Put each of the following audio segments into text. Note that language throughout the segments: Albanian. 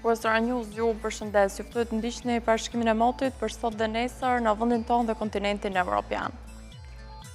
Western News ju përshëndes. Ju ftuhet të ndiqni parashikimin e motit për sot dhe nesër në vendin tonë dhe kontinentin evropian.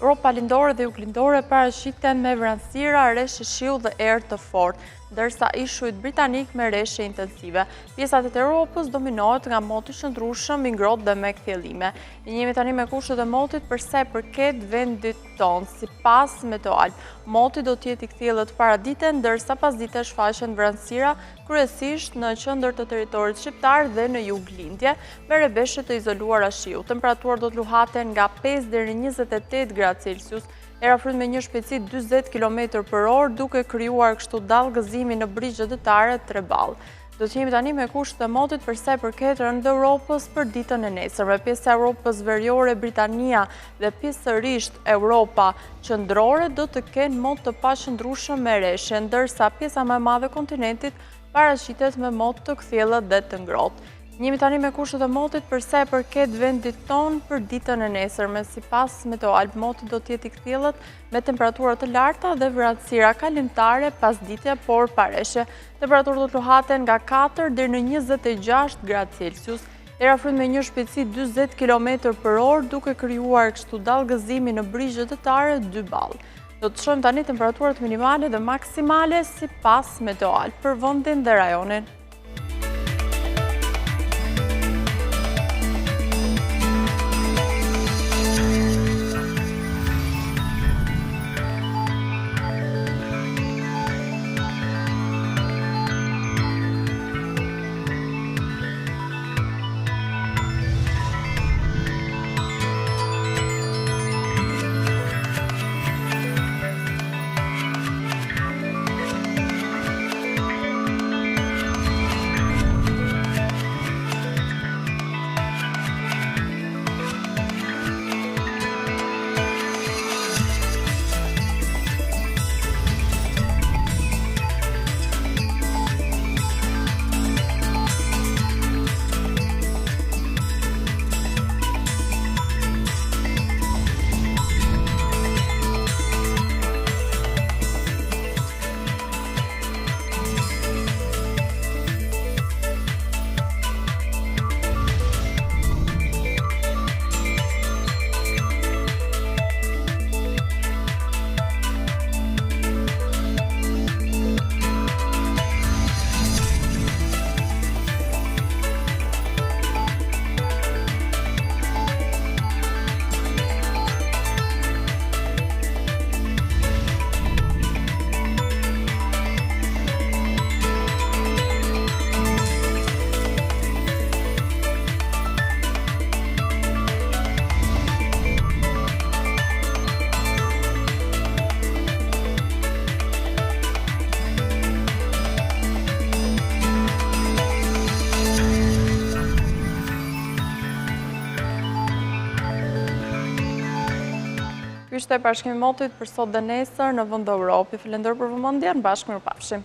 Europa lindore dhe juglindore parashiten me vranësira, reshe shiu dhe erë të fortë, ndërsa ishujt britanik me reshe intensive. Pjesat e Europës dominohet nga moti shëndrueshëm, i ngrohtë dhe me kthjellime. Ne jemi tani me kushtet e motit për sa i përket vendit tonë. Sipas Meteoalb, moti do të jetë i kthjellët paradite, ndërsa pasdite shfaqen vranësira, kryesisht në qendër të territorit shqiptar dhe në juglindje, me rebeshe të izoluara shiu. Temperaturat do të luhaten nga 5 deri në 28 gradë Celsius. Era fryt me një shpejtësi 40 km/orë, duke krijuar kështu dallgëzimi në brigjet dëtare Treball. Do të jemi tani me kushtet e motit për sa i përket rëndë Europës për ditën e nesërme. Pjesa e Europës veriore, Britania dhe pjesërisht Europa qendrore do të kenë mot të paqëndrueshëm me reshe, ndërsa pjesa më e madhe e kontinentit paraqitet me mot të kthjellët dhe të ngrohtë. Jemi tani me kushtet e motit për sa i përket vendit tonë për ditën e nesërme. Sipas Meteoalb, moti do të jetë i kthjellët me temperatura të larta dhe vranësira kalimtare pasdite, por pa reshe. Temperaturat do të luhaten nga 4 deri në 26 gradë Celsius. Era fryt me një shpejtësi 40 km/orë, duke krijuar kështu dallgëzimi në brigjet dëtare dy ball. Do të shohim tani temperaturat minimale dhe maksimale sipas Meteoalb për vendin dhe rajonin. Ky ishte parashikimi i motit për sot dhe nesër në vend Europë. Falenderoj për vëmendjen, bashkë mirupafshim.